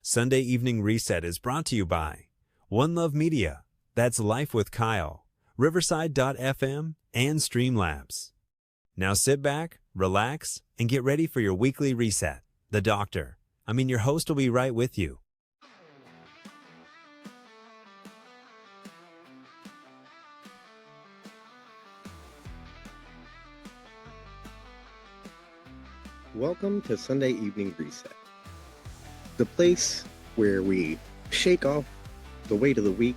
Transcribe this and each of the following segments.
Sunday Evening Reset is brought to you by One Love Media, that's Life with Kyle, Riverside.fm, and Streamlabs. Now sit back, relax, and get ready for your weekly reset. Your host will be right with you. Welcome to Sunday Evening Reset, the place where we shake off the weight of the week,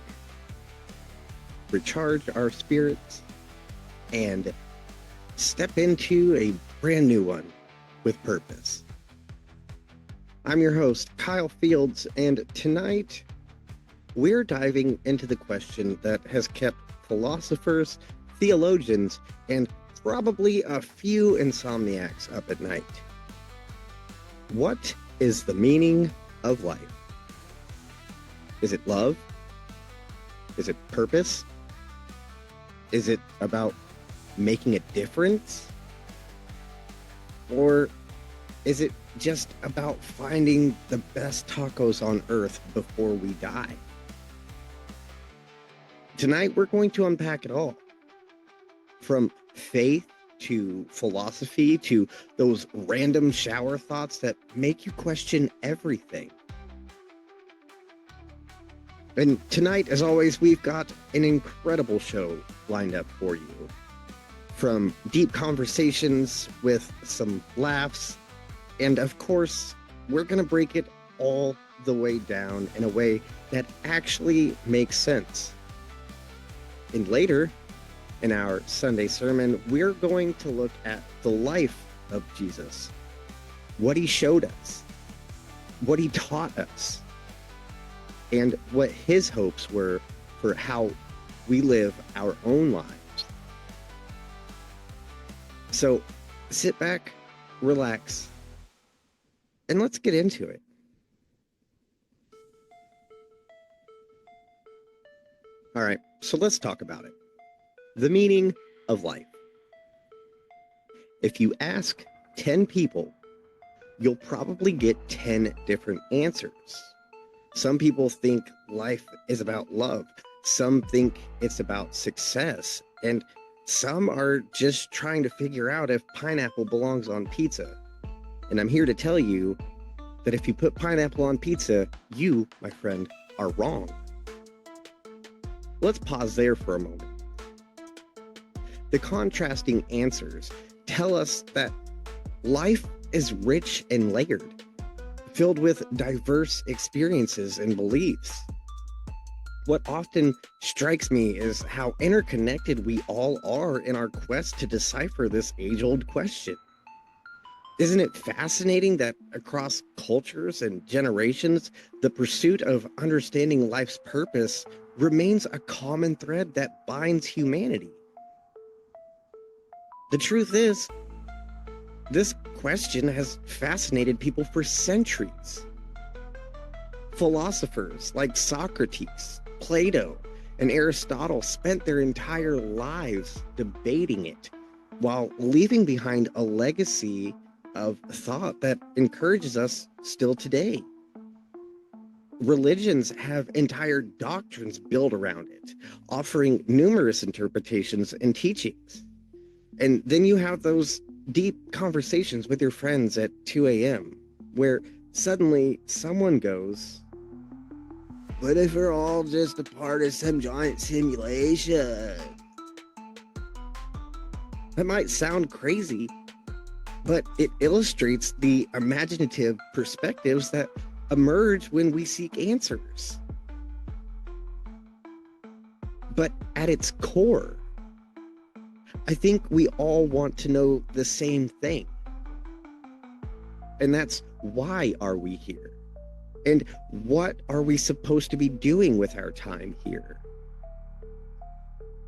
recharge our spirits, and step into a brand new one with purpose. I'm your host, Kyle Fields, and tonight we're diving into the question that has kept philosophers, theologians, and probably a few insomniacs up at night. What is the meaning of life? Is it love? Is it purpose? Is it about making a difference? Or is it just about finding the best tacos on earth before we die? Tonight, we're going to unpack it all. From faith to philosophy to those random shower thoughts that make you question everything. And tonight, as always, we've got an incredible show lined up for you. From deep conversations with some laughs, and of course, we're going to break it all the way down in a way that actually makes sense. And later, in our Sunday sermon, we're going to look at the life of Jesus, what he showed us, what he taught us, and what his hopes were for how we live our own lives. So sit back, relax, and let's get into it. All right, so let's talk about it. The meaning of life. If you ask 10 people, you'll probably get 10 different answers. Some people think life is about love. Some think it's about success. And some are just trying to figure out if pineapple belongs on pizza. And I'm here to tell you that if you put pineapple on pizza, you, my friend, are wrong. Let's pause there for a moment. The contrasting answers tell us that life is rich and layered, filled with diverse experiences and beliefs. What often strikes me is how interconnected we all are in our quest to decipher this age-old question. Isn't it fascinating that across cultures and generations, the pursuit of understanding life's purpose remains a common thread that binds humanity? The truth is, this question has fascinated people for centuries. Philosophers like Socrates, Plato, and Aristotle spent their entire lives debating it, while leaving behind a legacy of thought that encourages us still today. Religions have entire doctrines built around it, offering numerous interpretations and teachings. And then you have those deep conversations with your friends at 2 a.m. where suddenly someone goes, "What if we're all just a part of some giant simulation?" That might sound crazy, but it illustrates the imaginative perspectives that emerge when we seek answers. But at its core, I think we all want to know the same thing. And that's, why are we here? And what are we supposed to be doing with our time here?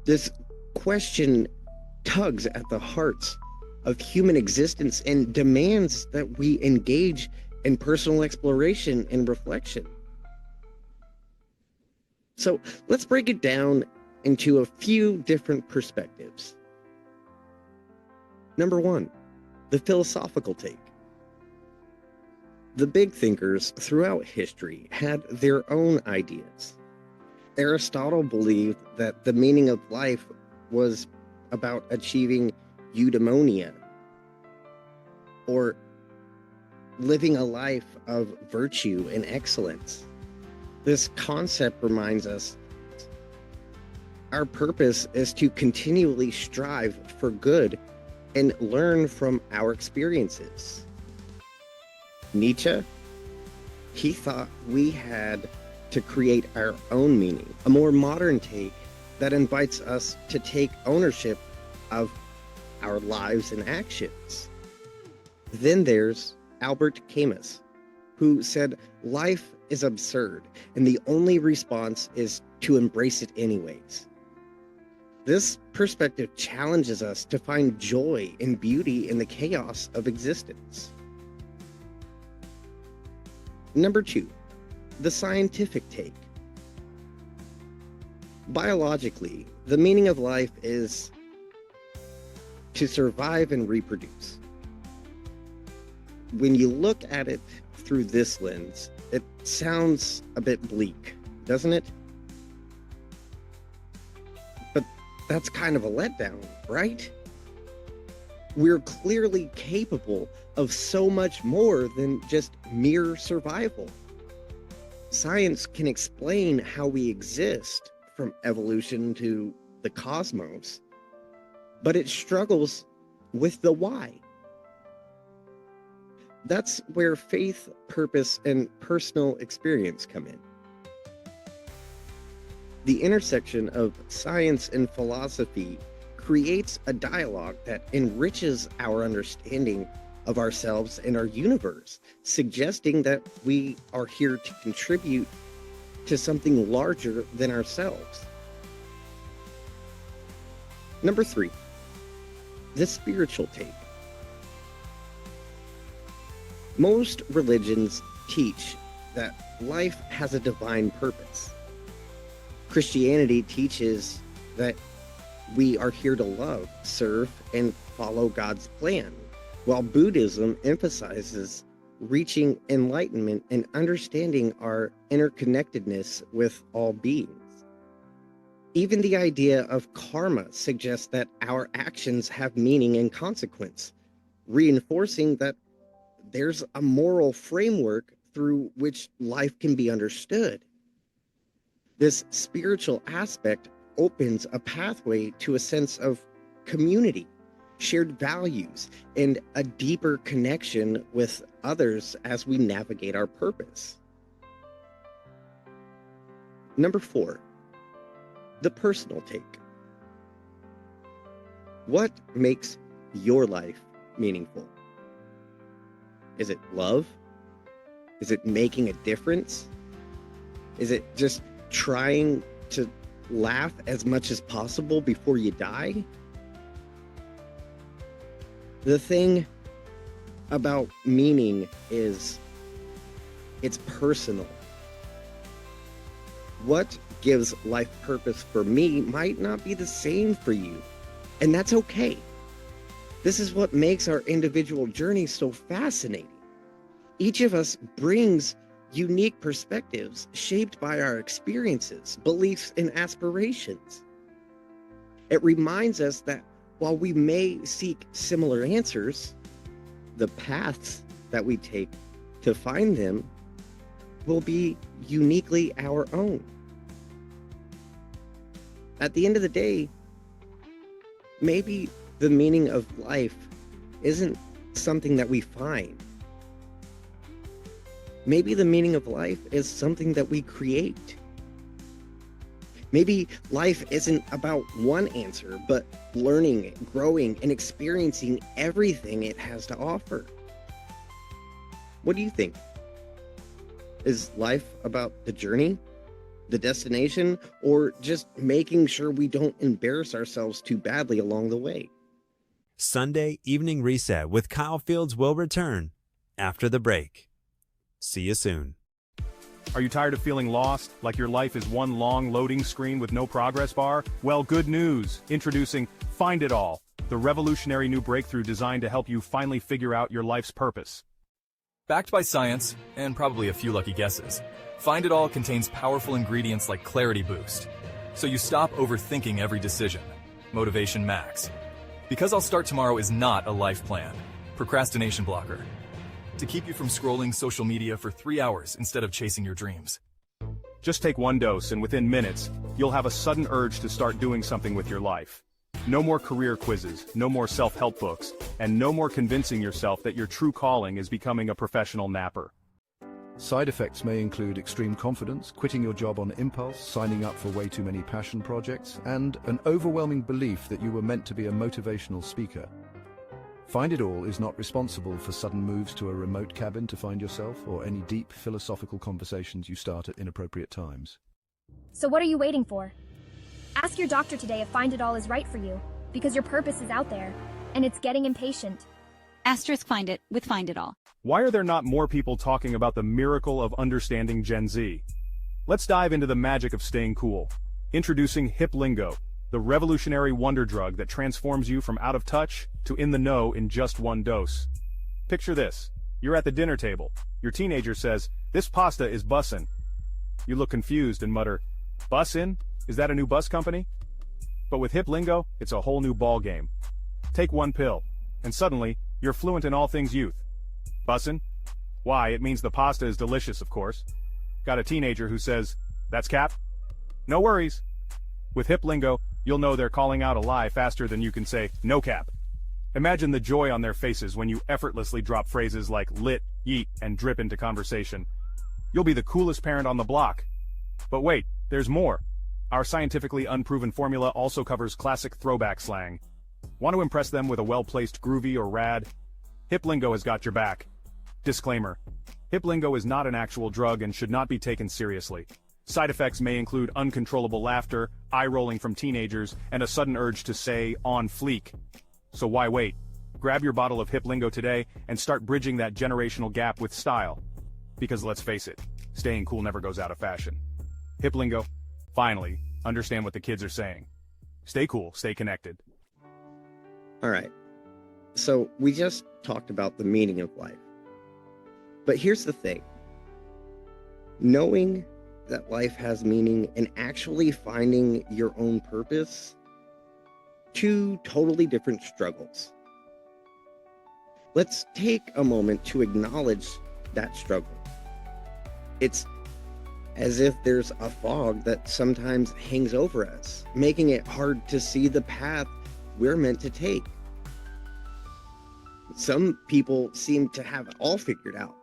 This question tugs at the hearts of human existence and demands that we engage in personal exploration and reflection. So let's break it down into a few different perspectives. Number one, the philosophical take. The big thinkers throughout history had their own ideas. Aristotle believed that the meaning of life was about achieving eudaimonia, or living a life of virtue and excellence. This concept reminds us our purpose is to continually strive for good and learn from our experiences. Nietzsche, he thought we had to create our own meaning, a more modern take that invites us to take ownership of our lives and actions. Then there's Albert Camus, who said life is absurd and the only response is to embrace it anyways. This perspective challenges us to find joy and beauty in the chaos of existence. Number 2, the scientific take. Biologically, the meaning of life is to survive and reproduce. When you look at it through this lens, it sounds a bit bleak, doesn't it? But that's kind of a letdown, right? We're clearly capable of so much more than just mere survival. Science can explain how we exist, from evolution to the cosmos, but it struggles with the why. That's where faith, purpose, and personal experience come in. The intersection of science and philosophy creates a dialogue that enriches our understanding of ourselves and our universe, suggesting that we are here to contribute to something larger than ourselves. Number 3, the spiritual take. Most religions teach that life has a divine purpose. Christianity teaches that we are here to love, serve, and follow God's plan, while Buddhism emphasizes reaching enlightenment and understanding our interconnectedness with all beings. Even the idea of karma suggests that our actions have meaning and consequence, reinforcing that there's a moral framework through which life can be understood. This spiritual aspect opens a pathway to a sense of community, shared values, and a deeper connection with others as we navigate our purpose. Number 4, the personal take. What makes your life meaningful? Is it love? Is it making a difference? Is it just trying to laugh as much as possible before you die? The thing about meaning is it's personal. What gives life purpose for me might not be the same for you, and that's okay. This is what makes our individual journey so fascinating. Each of us brings unique perspectives shaped by our experiences, beliefs, and aspirations. It reminds us that while we may seek similar answers, the paths that we take to find them will be uniquely our own. At the end of the day, maybe the meaning of life isn't something that we find. Maybe the meaning of life is something that we create. Maybe life isn't about one answer, but learning, growing, and experiencing everything it has to offer. What do you think? Is life about the journey, the destination, or just making sure we don't embarrass ourselves too badly along the way? Sunday Evening Reset with Kyle Fields will return after the break. See you soon. Are you tired of feeling lost, like your life is one long loading screen with no progress bar? Well, good news. Introducing Find It All, the revolutionary new breakthrough designed to help you finally figure out your life's purpose. Backed by science, and probably a few lucky guesses, Find It All contains powerful ingredients like Clarity Boost, so you stop overthinking every decision. Motivation Max. Because I'll Start Tomorrow is not a life plan. Procrastination blocker. To keep you from scrolling social media for 3 hours instead of chasing your dreams. Just take one dose and within minutes, you'll have a sudden urge to start doing something with your life. No more career quizzes, no more self-help books, and no more convincing yourself that your true calling is becoming a professional napper. Side effects may include extreme confidence, quitting your job on impulse, signing up for way too many passion projects, and an overwhelming belief that you were meant to be a motivational speaker. Find It All is not responsible for sudden moves to a remote cabin to find yourself or any deep philosophical conversations you start at inappropriate times. So what are you waiting for? Ask your doctor today if Find It All is right for you, because your purpose is out there, and it's getting impatient. Asterisk Find It with Find It All. Why are there not more people talking about the miracle of understanding Gen Z? Let's dive into the magic of staying cool. Introducing Hip Lingo, the revolutionary wonder drug that transforms you from out of touch to in the know in just one dose. Picture this. You're at the dinner table. Your teenager says, "This pasta is bussin'." You look confused and mutter, "Bussin'? Is that a new bus company?" But with Hip Lingo, it's a whole new ball game. Take one pill, and suddenly, you're fluent in all things youth. Bussin'? Why, it means the pasta is delicious, of course. Got a teenager who says, "That's cap?" No worries. With Hip Lingo, you'll know they're calling out a lie faster than you can say, "No cap." Imagine the joy on their faces when you effortlessly drop phrases like lit, yeet, and drip into conversation. You'll be the coolest parent on the block. But wait, there's more. Our scientifically unproven formula also covers classic throwback slang. Want to impress them with a well-placed groovy or rad? Hip Lingo has got your back. Disclaimer. Hip Lingo is not an actual drug and should not be taken seriously. Side effects may include uncontrollable laughter, eye-rolling from teenagers, and a sudden urge to say, "on fleek." So why wait? Grab your bottle of Hip Lingo today and start bridging that generational gap with style. Because let's face it, staying cool never goes out of fashion. Hip Lingo, finally, understand what the kids are saying. Stay cool, stay connected. All right. So we just talked about the meaning of life. But here's the thing. Knowing that life has meaning and actually finding your own purpose, two totally different struggles. Let's take a moment to acknowledge that struggle. It's as if there's a fog that sometimes hangs over us, making it hard to see the path we're meant to take. Some people seem to have it all figured out.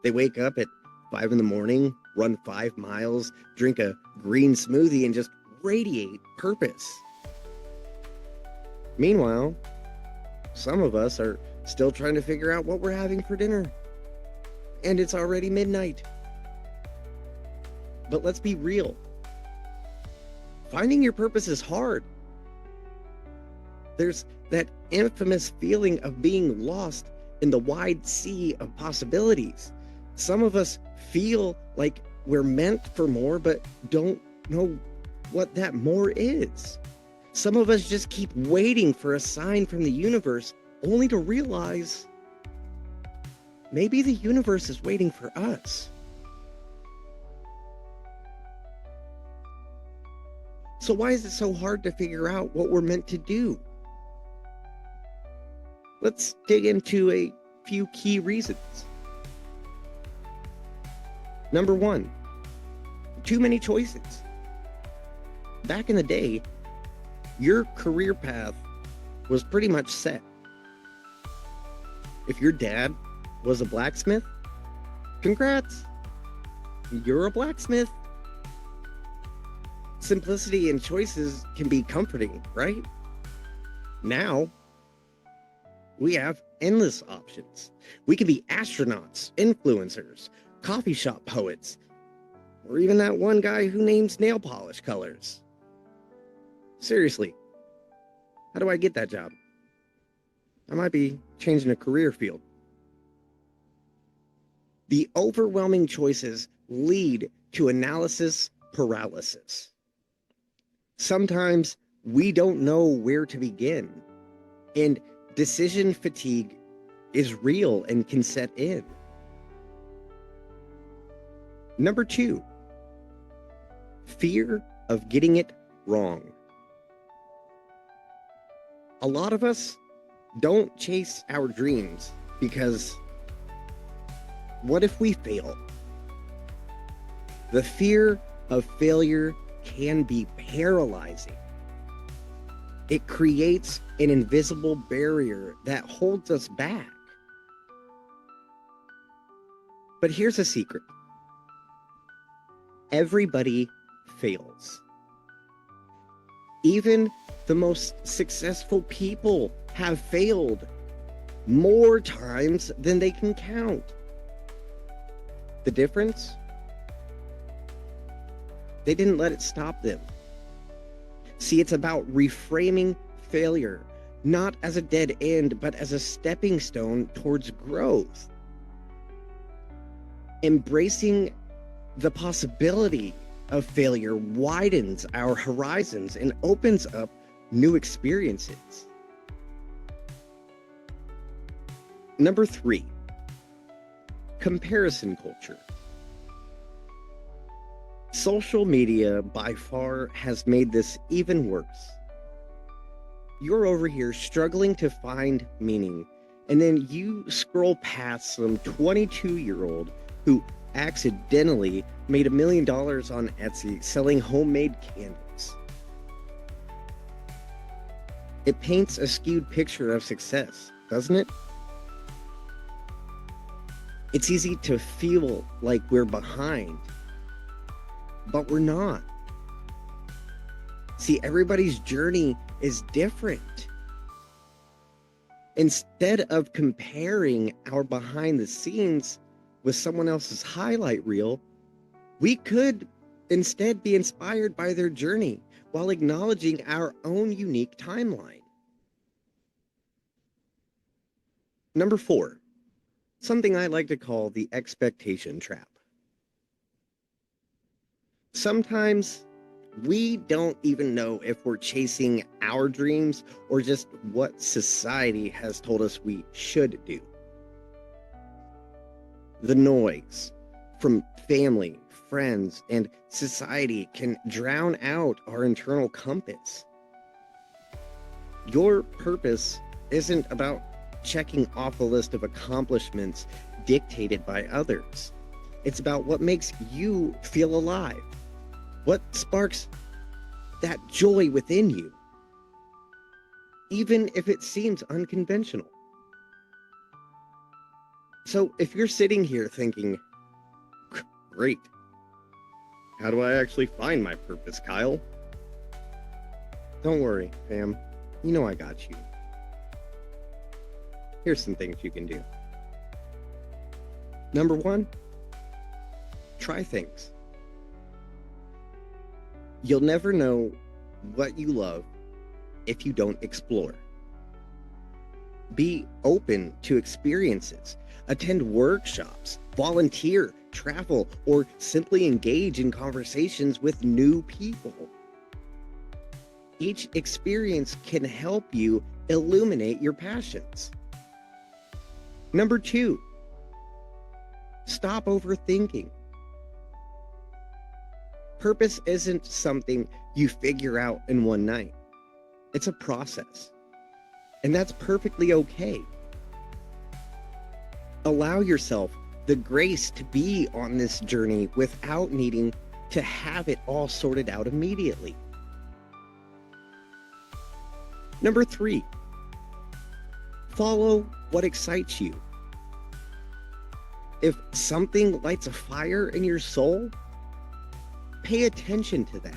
They wake up at 5 in the morning, run 5 miles, drink a green smoothie, and just radiate purpose. Meanwhile, some of us are still trying to figure out what we're having for dinner. And it's already midnight. But let's be real. Finding your purpose is hard. There's that infamous feeling of being lost in the wide sea of possibilities. Some of us feel like we're meant for more, but don't know what that more is. Some of us just keep waiting for a sign from the universe, only to realize maybe the universe is waiting for us. So why is it so hard to figure out what we're meant to do? Let's dig into a few key reasons. Number 1, too many choices. Back in the day, your career path was pretty much set. If your dad was a blacksmith, congrats, you're a blacksmith. Simplicity and choices can be comforting, right? Now, we have endless options. We can be astronauts, influencers, coffee shop poets, or even that one guy who names nail polish colors. Seriously, how do I get that job? I might be changing a career field. The overwhelming choices lead to analysis paralysis. Sometimes we don't know where to begin, and decision fatigue is real and can set in. Number 2, fear of getting it wrong. A lot of us don't chase our dreams because what if we fail? The fear of failure can be paralyzing. It creates an invisible barrier that holds us back. But here's a secret. Everybody fails. Even the most successful people have failed more times than they can count. The difference? They didn't let it stop them. See, it's about reframing failure, not as a dead end, but as a stepping stone towards growth. Embracing the possibility of failure widens our horizons and opens up new experiences. Number 3, comparison culture. Social media by far has made this even worse. You're over here struggling to find meaning, and then you scroll past some 22-year-old who accidentally made $1 million on Etsy selling homemade candles. It paints a skewed picture of success, doesn't it? It's easy to feel like we're behind, but we're not. See, everybody's journey is different. Instead of comparing our behind the scenes with someone else's highlight reel, we could instead be inspired by their journey while acknowledging our own unique timeline. Number 4, something I like to call the expectation trap. Sometimes we don't even know if we're chasing our dreams or just what society has told us we should do. The noise from family, friends, and society can drown out our internal compass. Your purpose isn't about checking off a list of accomplishments dictated by others. It's about what makes you feel alive. What sparks that joy within you, even if it seems unconventional. So if you're sitting here thinking, great, how do I actually find my purpose, Kyle? Don't worry, fam. You know I got you. Here's some things you can do. Number 1, try things. You'll never know what you love if you don't explore. Be open to experiences. Attend workshops, volunteer, travel, or simply engage in conversations with new people. Each experience can help you illuminate your passions. Number 2, stop overthinking. Purpose isn't something you figure out in one night. It's a process, and that's perfectly okay. Allow yourself the grace to be on this journey without needing to have it all sorted out immediately. Number 3, follow what excites you. If something lights a fire in your soul, pay attention to that.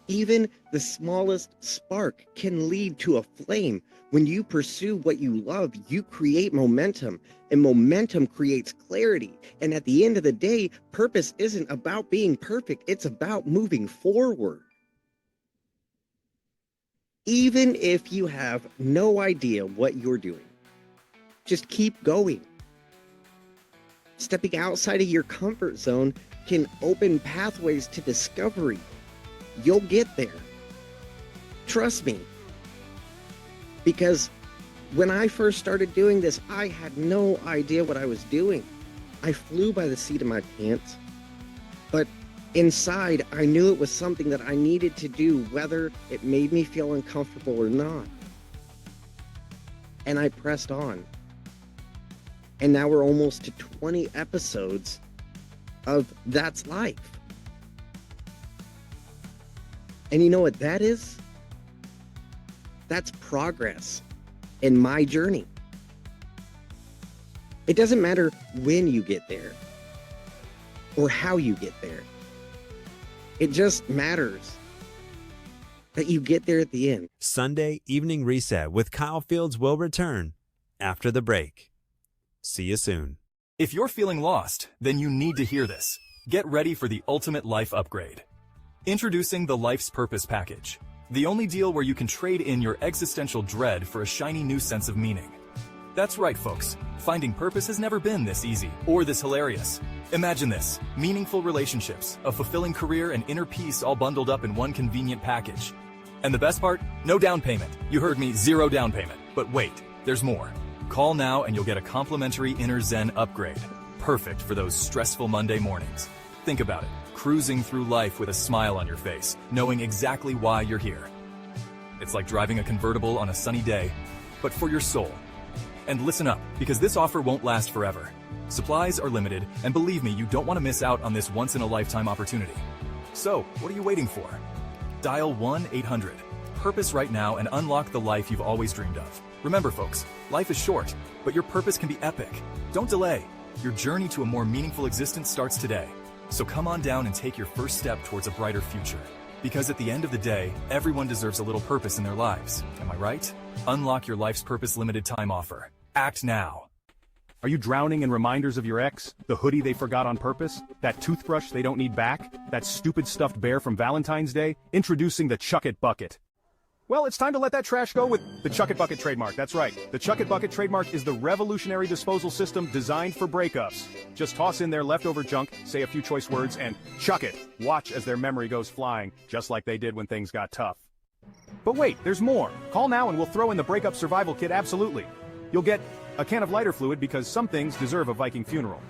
Even the smallest spark can lead to a flame. When you pursue what you love, you create momentum, and momentum creates clarity. And at the end of the day, purpose isn't about being perfect. It's about moving forward. Even if you have no idea what you're doing, just keep going. Stepping outside of your comfort zone can open pathways to discovery. You'll get there. Trust me. Because When I first started doing this, I had no idea what I was doing. I flew by the seat of my pants, but inside, I knew it was something that I needed to do, whether it made me feel uncomfortable or not. And I pressed on. And now we're almost to 20 episodes of That's Life. And you know what that is? That's progress in my journey. It doesn't matter when you get there or how you get there. It just matters that you get there at the end. Sunday Evening Reset with Kyle Fields will return after the break. See you soon. If you're feeling lost, then you need to hear this. Get ready for the ultimate life upgrade. Introducing the Life's Purpose package. The only deal where you can trade in your existential dread for a shiny new sense of meaning. That's right, folks. Finding purpose has never been this easy or this hilarious. Imagine this: meaningful relationships, a fulfilling career, and inner peace all bundled up in one convenient package. And the best part? No down payment. You heard me, 0 down payment. But wait, there's more. Call now and you'll get a complimentary Inner Zen upgrade. Perfect for those stressful Monday mornings. Think about it. Cruising through life with a smile on your face, knowing exactly why you're here. It's like driving a convertible on a sunny day, but for your soul. And listen up, because this offer won't last forever. Supplies are limited, and believe me, you don't want to miss out on this once-in-a-lifetime opportunity. So, what are you waiting for? Dial 1-800-PURPOSE right now and unlock the life you've always dreamed of. Remember, folks, life is short, but your purpose can be epic. Don't delay. Your journey to a more meaningful existence starts today. So come on down and take your first step towards a brighter future. Because at the end of the day, everyone deserves a little purpose in their lives. Am I right? Unlock your Life's Purpose limited time offer. Act now. Are you drowning in reminders of your ex? The hoodie they forgot on purpose? That toothbrush they don't need back? That stupid stuffed bear from Valentine's Day? Introducing the Chuck It Bucket. Well, it's time to let that trash go with the Chuck It Bucket trademark. That's right. The Chuck It Bucket trademark is the revolutionary disposal system designed for breakups. Just toss in their leftover junk, say a few choice words, and chuck it. Watch as their memory goes flying, just like they did when things got tough. But wait, there's more. Call now and we'll throw in the breakup survival kit absolutely. You'll get a can of lighter fluid because some things deserve a Viking funeral.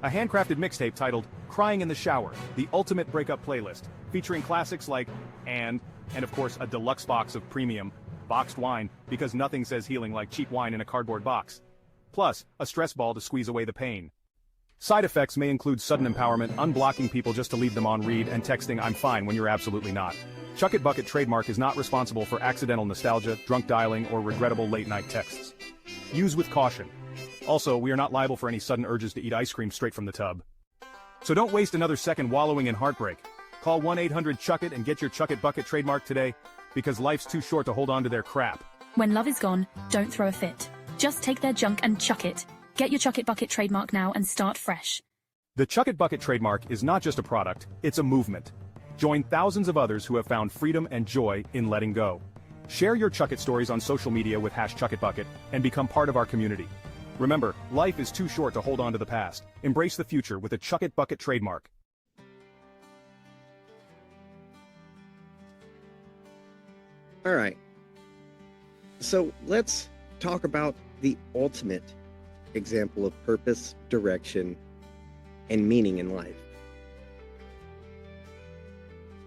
A handcrafted mixtape titled Crying in the Shower, the ultimate breakup playlist, featuring classics like And of course a deluxe box of premium, boxed wine, because nothing says healing like cheap wine in a cardboard box. Plus, a stress ball to squeeze away the pain. Side effects may include sudden empowerment, unblocking people just to leave them on read, and texting "I'm fine" when you're absolutely not. Chuck It Bucket trademark is not responsible for accidental nostalgia, drunk dialing, or regrettable late-night texts. Use with caution. Also, we are not liable for any sudden urges to eat ice cream straight from the tub. So don't waste another second wallowing in heartbreak. Call 1-800-CHUCK-IT and get your Chuck It Bucket trademark today, because life's too short to hold on to their crap. When love is gone, don't throw a fit. Just take their junk and chuck it. Get your Chuck It Bucket trademark now and start fresh. The Chuck It Bucket trademark is not just a product, it's a movement. Join thousands of others who have found freedom and joy in letting go. Share your Chuck It stories on social media with #ChuckItBucket and become part of our community. Remember, life is too short to hold on to the past. Embrace the future with a Chuck It Bucket trademark. All right. So let's talk about the ultimate example of purpose, direction, and meaning in life.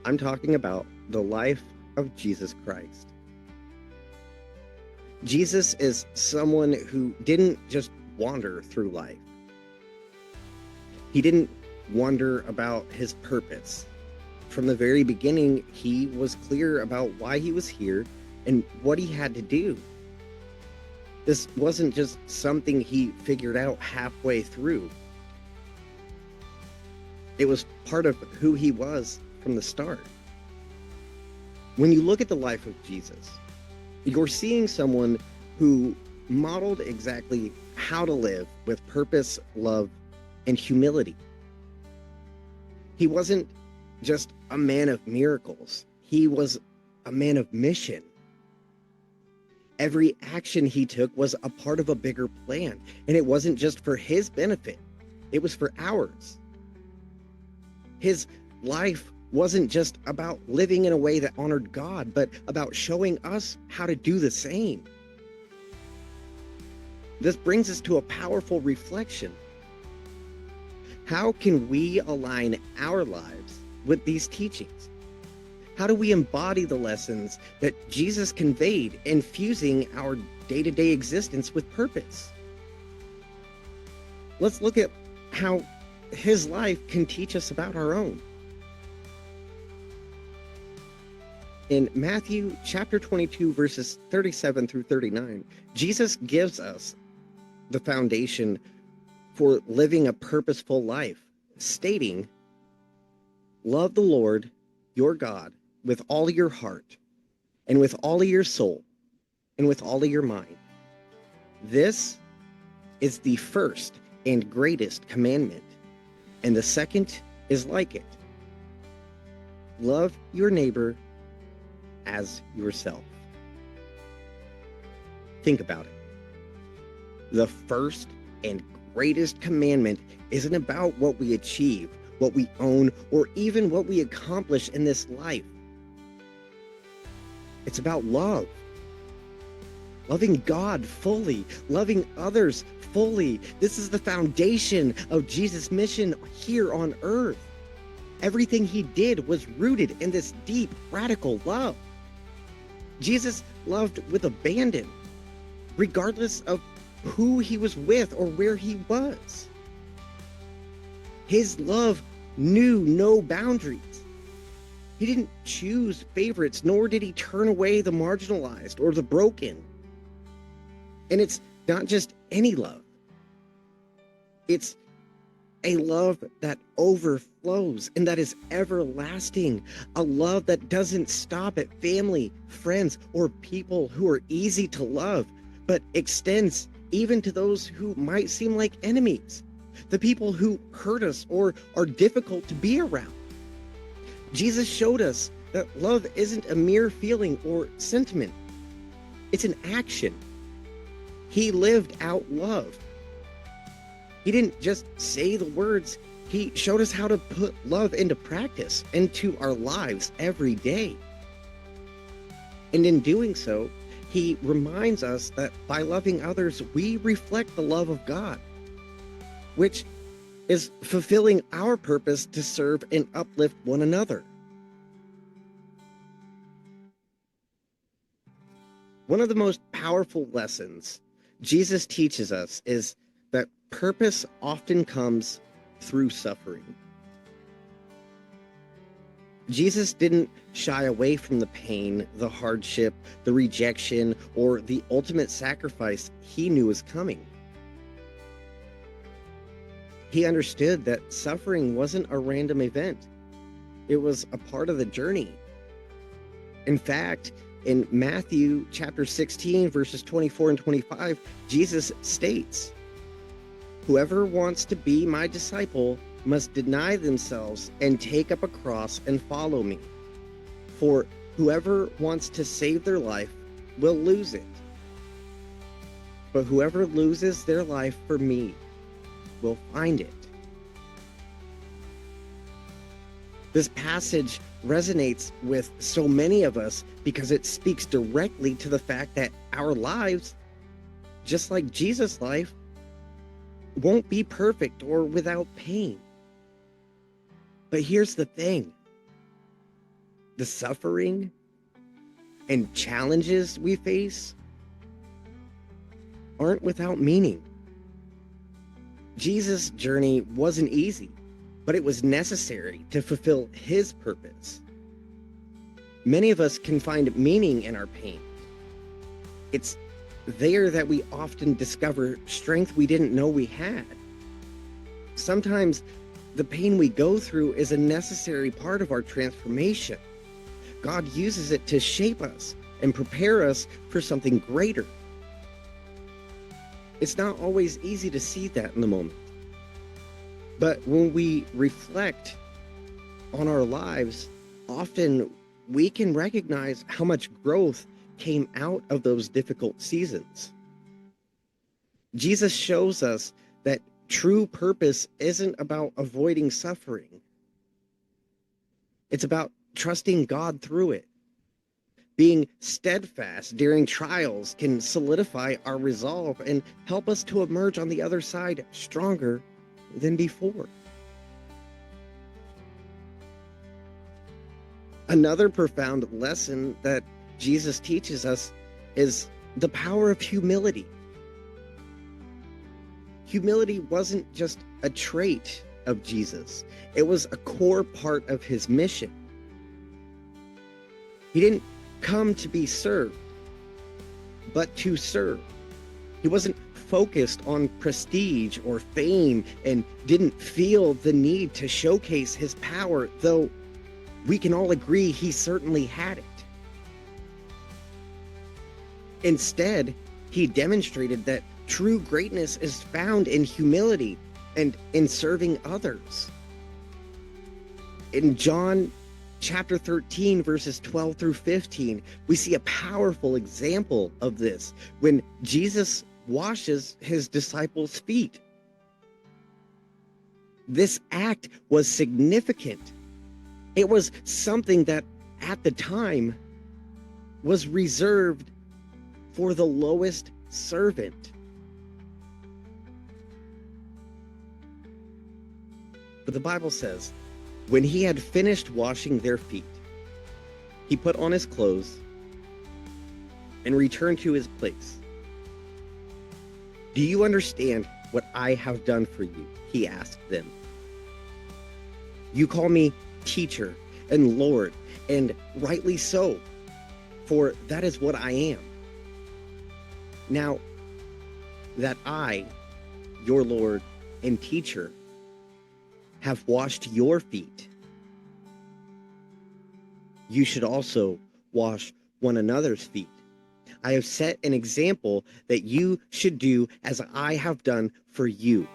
I'm talking about the life of Jesus Christ. Jesus is someone who didn't just wander through life. He didn't wonder about his purpose. From the very beginning, he was clear about why he was here and what he had to do. This wasn't just something he figured out halfway through. It was part of who he was from the start. When you look at the life of Jesus, you're seeing someone who modeled exactly how to live with purpose, love, and humility. He wasn't just a man of miracles. He was a man of mission. Every action he took was a part of a bigger plan, and it wasn't just for his benefit. It was for ours. His life wasn't just about living in a way that honored God, but about showing us how to do the same. this brings us to a powerful reflection. How can we align our lives with these teachings? How do we embody the lessons that Jesus conveyed, infusing our day-to-day existence with purpose? Let's look at how his life can teach us about our own. In Matthew chapter 22, verses 37 through 39, Jesus gives us the foundation for living a purposeful life, stating, "Love the Lord your God with all your heart, and with all of your soul, and with all of your mind. This is the first and greatest commandment, and the second is like it. Love your neighbor as yourself." Think about it. The first and greatest commandment isn't about what we achieve, what we own, or even what we accomplish in this life. It's about love. Loving God fully, loving others fully. This is the foundation of Jesus' mission here on earth. Everything he did was rooted in this deep, radical love. Jesus loved with abandon, regardless of who he was with or where he was. His love knew no boundaries. He didn't choose favorites, nor did he turn away the marginalized or the broken. And it's not just any love. It's a love that overflows and that is everlasting. A love that doesn't stop at family, friends, or people who are easy to love, but extends even to those who might seem like enemies, the people who hurt us or are difficult to be around. Jesus showed us that love isn't a mere feeling or sentiment. It's an action. He lived out love. He didn't just say the words, he showed us how to put love into practice, into our lives every day. And in doing so, he reminds us that by loving others, we reflect the love of God, which is fulfilling our purpose to serve and uplift one another. One of the most powerful lessons Jesus teaches us is that purpose often comes through suffering. Jesus didn't shy away from the pain, the hardship, the rejection, or the ultimate sacrifice he knew was coming. He understood that suffering wasn't a random event. It was a part of the journey. In fact, in Matthew chapter 16, verses 24 and 25, Jesus states, "Whoever wants to be my disciple must deny themselves and take up a cross and follow me. For whoever wants to save their life will lose it. But whoever loses their life for me will find it." This passage resonates with so many of us because it speaks directly to the fact that our lives, just like Jesus' life, won't be perfect or without pain. But here's the thing. The suffering and challenges we face aren't without meaning. Jesus' journey wasn't easy, but it was necessary to fulfill his purpose. Many of us can find meaning in our pain. It's there that we often discover strength we didn't know we had. Sometimes the pain we go through is a necessary part of our transformation. God uses it to shape us and prepare us for something greater. It's not always easy to see that in the moment. But when we reflect on our lives, often we can recognize how much growth came out of those difficult seasons. Jesus shows us that true purpose isn't about avoiding suffering. It's about trusting God through it. Being steadfast during trials can solidify our resolve and help us to emerge on the other side stronger than before. Another profound lesson that Jesus teaches us is the power of humility. Humility wasn't just a trait of Jesus, it was a core part of his mission. He didn't come to be served, but to serve. He wasn't focused on prestige or fame and didn't feel the need to showcase his power, though we can all agree he certainly had it. Instead, he demonstrated that true greatness is found in humility and in serving others. In John chapter 13, verses 12 through 15, we see a powerful example of this when Jesus washes his disciples' feet. This act was significant. It was something that at the time was reserved for the lowest servant. But the Bible says, when he had finished washing their feet, he put on his clothes and returned to his place. Do you understand what I have done for you? He asked them. You call me teacher and Lord, and rightly so, for that is what I am. Now that I, your Lord and teacher, have washed your feet, you should also wash one another's feet. I have set an example that you should do as I have done for you.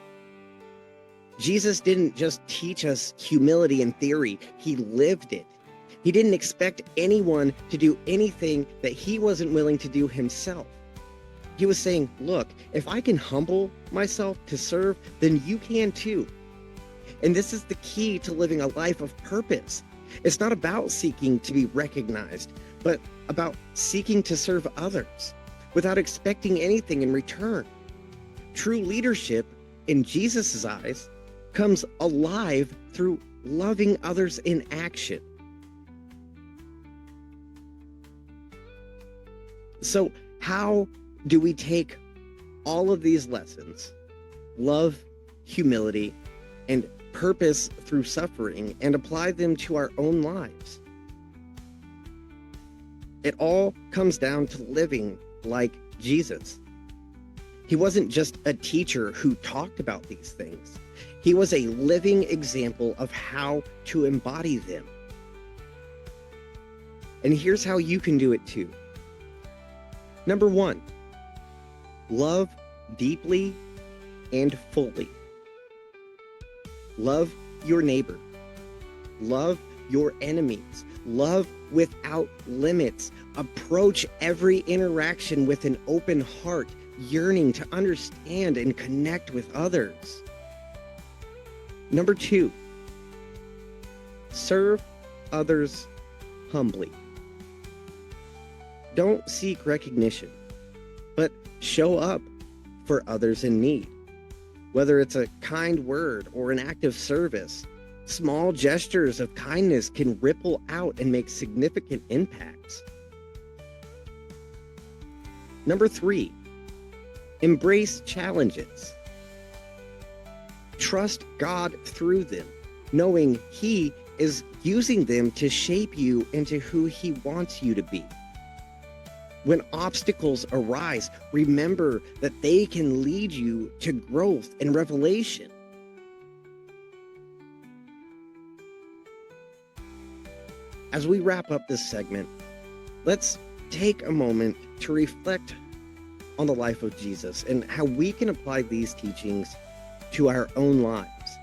Jesus didn't just teach us humility in theory, he lived it. He didn't expect anyone to do anything that he wasn't willing to do himself. He was saying, look, if I can humble myself to serve, then you can too. And this is the key to living a life of purpose. It's not about seeking to be recognized, but about seeking to serve others without expecting anything in return. True leadership, in Jesus' eyes, comes alive through loving others in action. So, how do we take all of these lessons, love, humility, and purpose through suffering, and apply them to our own lives? It all comes down to living like Jesus. He wasn't just a teacher who talked about these things. He was a living example of how to embody them. And here's how you can do it too. Number 1, love deeply and fully. Love your neighbor. Love your enemies. Love without limits. Approach every interaction with an open heart, yearning to understand and connect with others. Number 2, serve others humbly. Don't seek recognition, but show up for others in need. Whether it's a kind word or an act of service, small gestures of kindness can ripple out and make significant impacts. Number 3, embrace challenges. Trust God through them, knowing He is using them to shape you into who He wants you to be. When obstacles arise, remember that they can lead you to growth and revelation. As we wrap up this segment, let's take a moment to reflect on the life of Jesus and how we can apply these teachings to our own lives.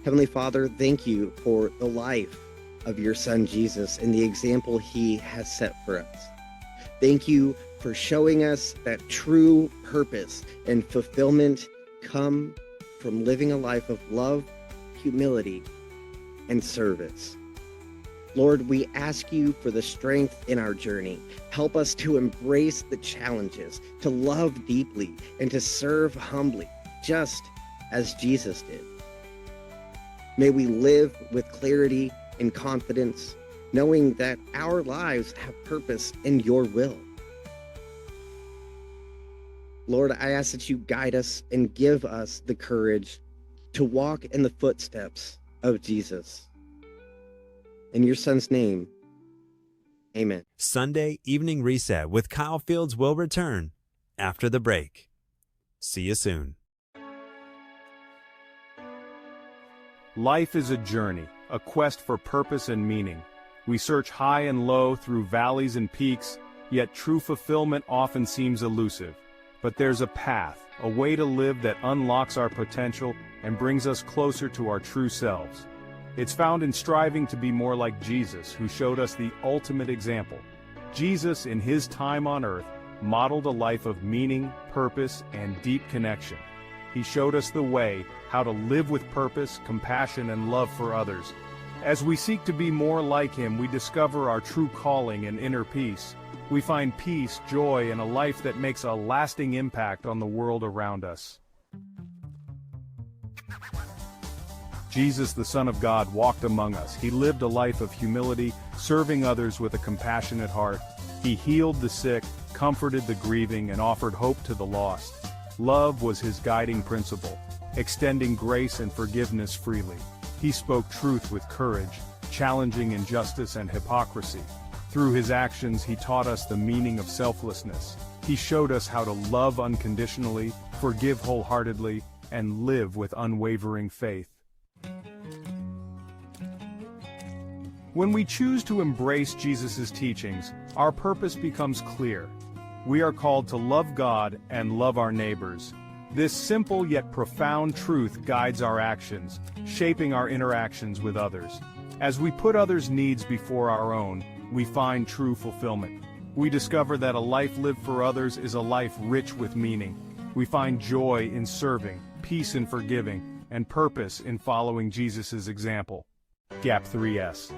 Heavenly Father, thank you for the life of your Son Jesus and the example He has set for us. Thank you for showing us that true purpose and fulfillment come from living a life of love, humility, and service. Lord, we ask you for the strength in our journey. Help us to embrace the challenges, to love deeply, and to serve humbly, just as Jesus did. May we live with clarity and confidence, knowing that our lives have purpose in your will. Lord, I ask that you guide us and give us the courage to walk in the footsteps of Jesus. In your son's name, amen. Sunday Evening Reset with Kyle Fields will return after the break. See you soon. Life is a journey, a quest for purpose and meaning. We search high and low through valleys and peaks, yet true fulfillment often seems elusive. But there's a path, a way to live that unlocks our potential and brings us closer to our true selves. It's found in striving to be more like Jesus, who showed us the ultimate example. Jesus, in his time on earth, modeled a life of meaning, purpose, and deep connection. He showed us the way, how to live with purpose, compassion, and love for others. As we seek to be more like him, we discover our true calling and inner peace. We find peace, joy, and a life that makes a lasting impact on the world around us. Jesus, the Son of God, walked among us. He lived a life of humility, serving others with a compassionate heart. He healed the sick, comforted the grieving, and offered hope to the lost. Love was his guiding principle, extending grace and forgiveness freely. He spoke truth with courage, challenging injustice and hypocrisy. Through his actions, he taught us the meaning of selflessness. He showed us how to love unconditionally, forgive wholeheartedly, and live with unwavering faith. When we choose to embrace Jesus' teachings, our purpose becomes clear. We are called to love God and love our neighbors. This simple yet profound truth guides our actions, shaping our interactions with others. As we put others' needs before our own, we find true fulfillment. We discover that a life lived for others is a life rich with meaning. We find joy in serving, peace in forgiving, and purpose in following Jesus' example. Gap 3S.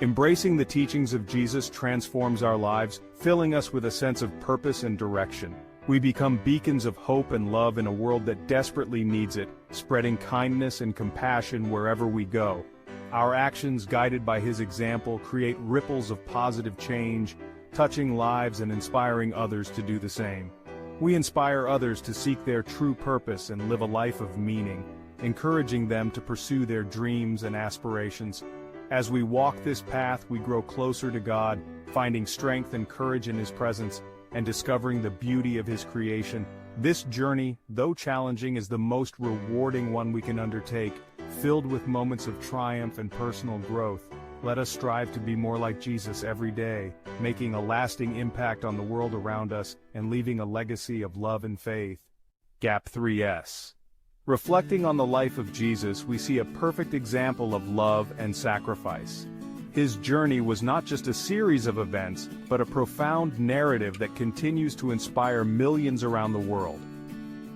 Embracing the teachings of Jesus transforms our lives, filling us with a sense of purpose and direction. We become beacons of hope and love in a world that desperately needs it, spreading kindness and compassion wherever we go. Our actions, guided by his example, create ripples of positive change, touching lives and inspiring others to do the same. We inspire others to seek their true purpose and live a life of meaning, encouraging them to pursue their dreams and aspirations. As we walk this path, we grow closer to God, finding strength and courage in his presence, and discovering the beauty of his creation. This journey, though challenging, is the most rewarding one we can undertake, filled with moments of triumph and personal growth. Let us strive to be more like Jesus every day, making a lasting impact on the world around us and leaving a legacy of love and faith. Gap 3S. Reflecting on the life of Jesus, we see a perfect example of love and sacrifice. His journey was not just a series of events, but a profound narrative that continues to inspire millions around the world.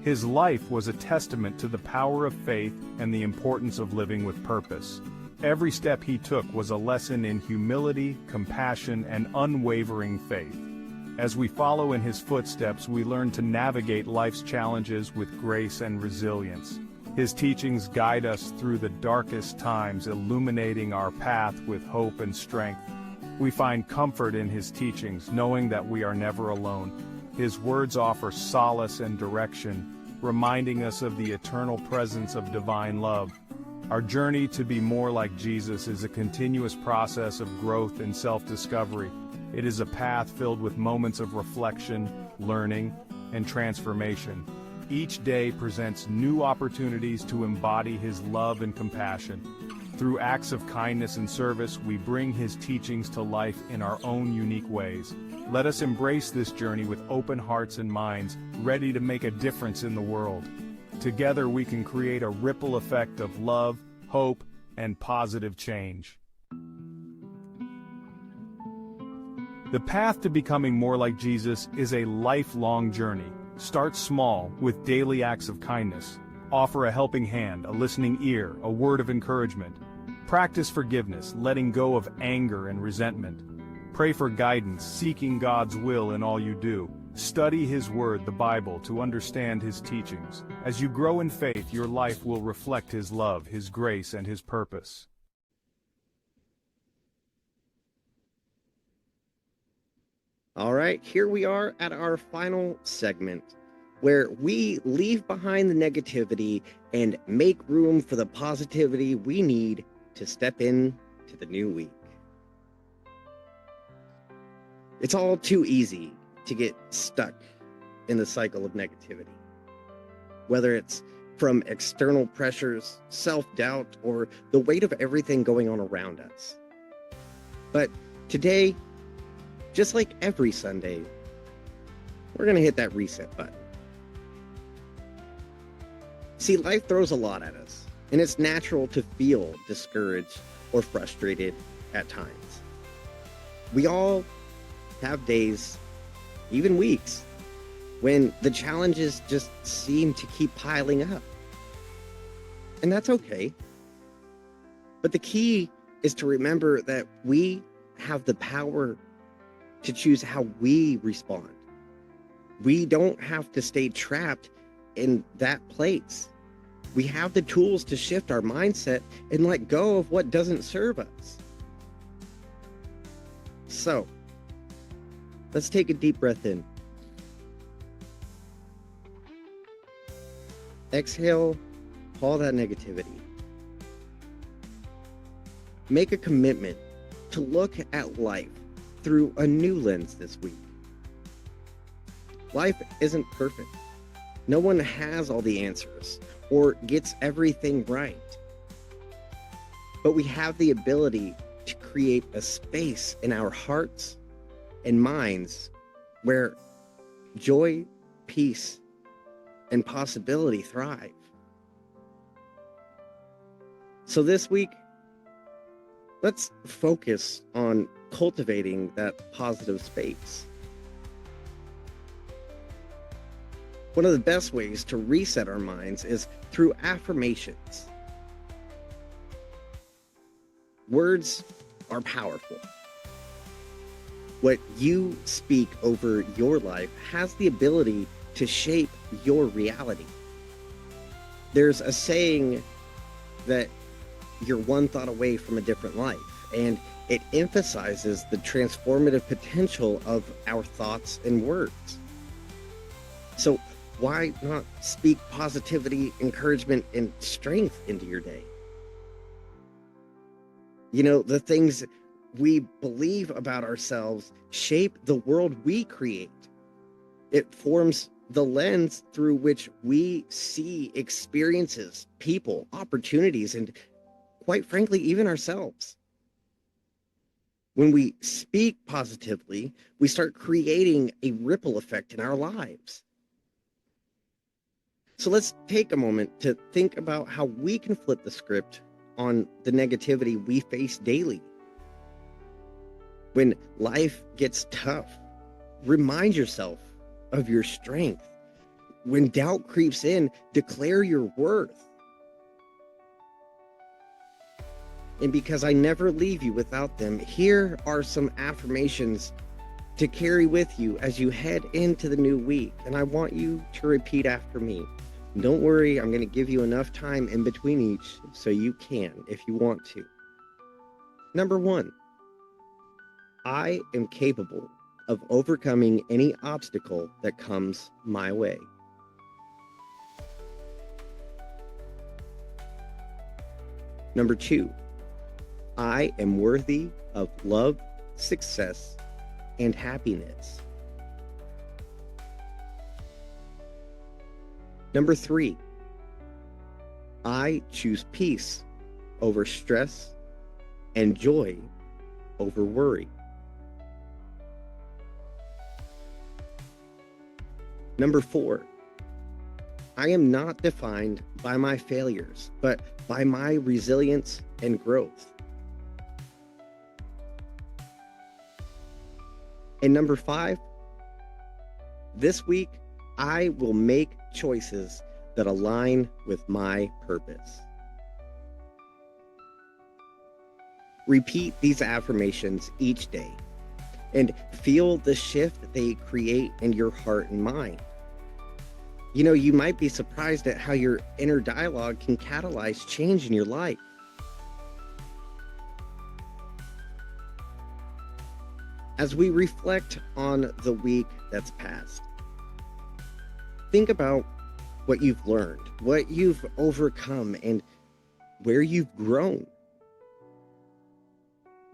His life was a testament to the power of faith and the importance of living with purpose. Every step he took was a lesson in humility, compassion, and unwavering faith. As we follow in his footsteps, we learn to navigate life's challenges with grace and resilience. His teachings guide us through the darkest times, illuminating our path with hope and strength. We find comfort in his teachings, knowing that we are never alone. His words offer solace and direction, reminding us of the eternal presence of divine love. Our journey to be more like Jesus is a continuous process of growth and self-discovery. It is a path filled with moments of reflection, learning, and transformation. Each day presents new opportunities to embody his love and compassion. Through acts of kindness and service, we bring his teachings to life in our own unique ways. Let us embrace this journey with open hearts and minds, ready to make a difference in the world. Together we can create a ripple effect of love, hope, and positive change. The path to becoming more like Jesus is a lifelong journey. Start small with daily acts of kindness. Offer a helping hand, a listening ear, a word of encouragement. Practice forgiveness, letting go of anger and resentment. Pray for guidance, seeking God's will in all you do. Study His Word, the Bible, to understand His teachings. As you grow in faith, your life will reflect His love, His grace, and His purpose. All right, here we are at our final segment, where we leave behind the negativity and make room for the positivity we need to step in to the new week. It's all too easy to get stuck in the cycle of negativity, whether it's from external pressures, self-doubt, or the weight of everything going on around us. But today, just like every Sunday, we're going to hit that reset button. See, life throws a lot at us, and it's natural to feel discouraged or frustrated at times. We all have days, even weeks, when the challenges just seem to keep piling up. And that's okay. But the key is to remember that we have the power to choose how we respond. We don't have to stay trapped in that place. We have the tools to shift our mindset and let go of what doesn't serve us. So, let's take a deep breath in. Exhale all that negativity. Make a commitment to look at life through a new lens this week. Life isn't perfect. No one has all the answers or gets everything right. But we have the ability to create a space in our hearts and minds where joy, peace, and possibility thrive. So this week, let's focus on cultivating that positive space. One of the best ways to reset our minds is through affirmations. Words are powerful. What you speak over your life has the ability to shape your reality. There's a saying that you're one thought away from a different life, and it emphasizes the transformative potential of our thoughts and words. So why not speak positivity, encouragement, and strength into your day? You know, the things we believe about ourselves shape the world we create. It forms the lens through which we see experiences, people, opportunities, and quite frankly, even ourselves. When we speak positively, we start creating a ripple effect in our lives. So let's take a moment to think about how we can flip the script on the negativity we face daily. When life gets tough, remind yourself of your strength. When doubt creeps in, declare your worth. And because I never leave you without them, here are some affirmations to carry with you as you head into the new week. And I want you to repeat after me. Don't worry, I'm going to give you enough time in between each so you can if you want to. Number 1, I am capable of overcoming any obstacle that comes my way. Number 2, I am worthy of love, success, and happiness. Number 3, I choose peace over stress and joy over worry. Number 4, I am not defined by my failures, but by my resilience and growth. And number 5, this week, I will make choices that align with my purpose. Repeat these affirmations each day and feel the shift they create in your heart and mind. You know, you might be surprised at how your inner dialogue can catalyze change in your life. As we reflect on the week that's passed, think about what you've learned, what you've overcome, and where you've grown.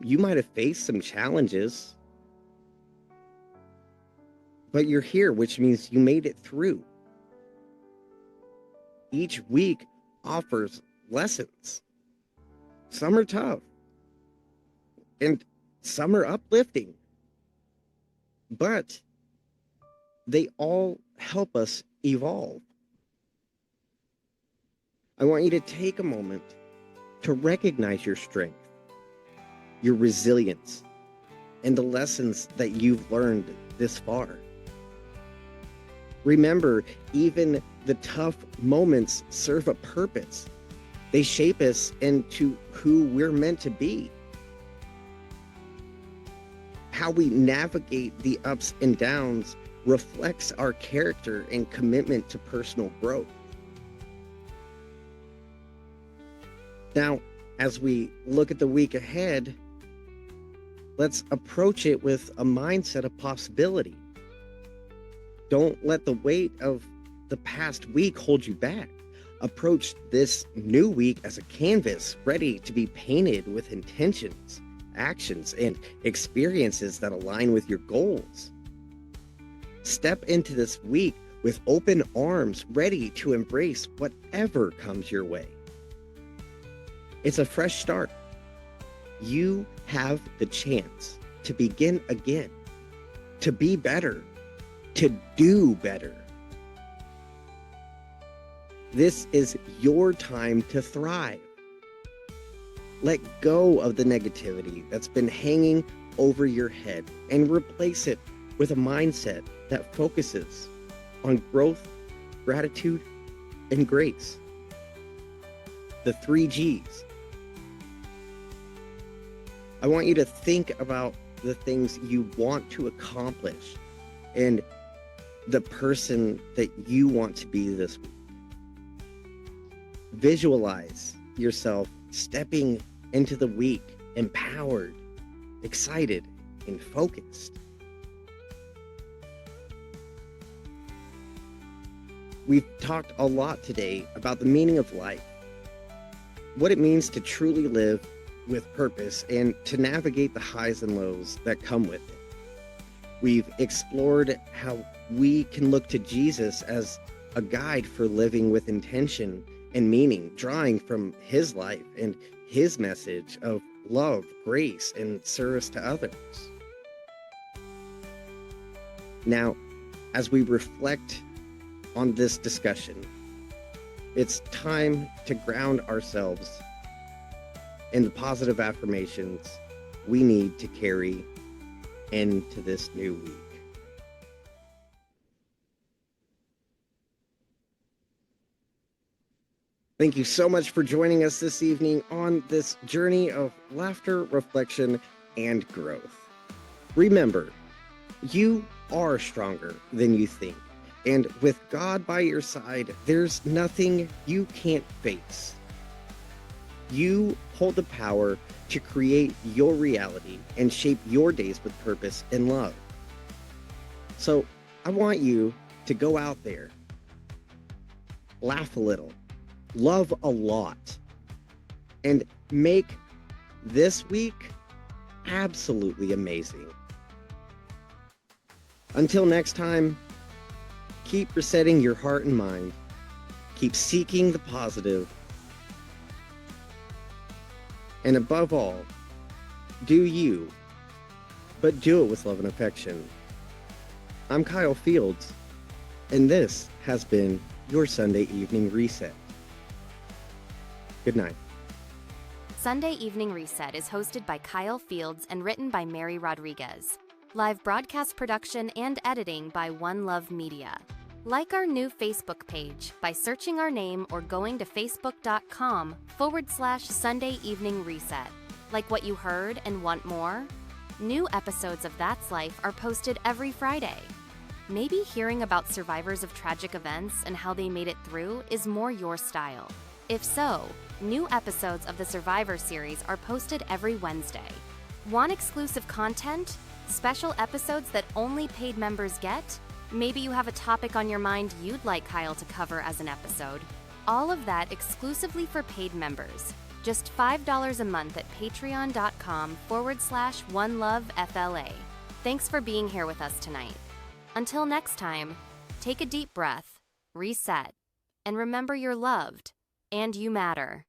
You might have faced some challenges, but you're here, which means you made it through. Each week offers lessons. Some are tough, and some are uplifting, but they all help us evolve. I want you to take a moment to recognize your strength, your resilience, and the lessons that you've learned this far. Remember, even the tough moments serve a purpose. They shape us into who we're meant to be. How we navigate the ups and downs reflects our character and commitment to personal growth. Now, as we look at the week ahead, let's approach it with a mindset of possibility. Don't let the weight of the past week hold you back. Approach this new week as a canvas ready to be painted with intentions, actions, and experiences that align with your goals. Step into this week with open arms, ready to embrace whatever comes your way. It's a fresh start. You have the chance to begin again, to be better, to do better. This is your time to thrive. Let go of the negativity that's been hanging over your head and replace it with a mindset that focuses on growth, gratitude, and grace. The 3 G's. I want you to think about the things you want to accomplish and the person that you want to be this week. Visualize yourself stepping into the week empowered, excited, and focused. We've talked a lot today about the meaning of life, what it means to truly live with purpose and to navigate the highs and lows that come with it. We've explored how we can look to Jesus as a guide for living with intention and meaning, drawing from his life and his message of love, grace, and service to others. Now, as we reflect on this discussion, it's time to ground ourselves in the positive affirmations we need to carry into this new week. Thank you so much for joining us this evening on this journey of laughter, reflection, and growth. Remember, you are stronger than you think, and with God by your side, there's nothing you can't face. You hold the power to create your reality and shape your days with purpose and love. So I want you to go out there, laugh a little, love a lot, and make this week absolutely amazing. Until next time, keep resetting your heart and mind, keep seeking the positive, and above all, do you, but do it with love and affection. I'm Kyle Fields, and this has been your Sunday Evening Reset. Good night. Sunday Evening Reset is hosted by Kyle Fields and written by Mary Rodriguez. Live broadcast production and editing by One Love Media. Like our new Facebook page by searching our name or going to facebook.com/Sunday Evening Reset. Like what you heard and want more? New episodes of That's Life are posted every Friday. Maybe hearing about survivors of tragic events and how they made it through is more your style. If so, new episodes of the Survivor series are posted every Wednesday. Want exclusive content? Special episodes that only paid members get? Maybe you have a topic on your mind you'd like Kyle to cover as an episode. All of that exclusively for paid members. Just $5 a month at patreon.com/OneLoveFLA. Thanks for being here with us tonight. Until next time, take a deep breath, reset, and remember you're loved and you matter.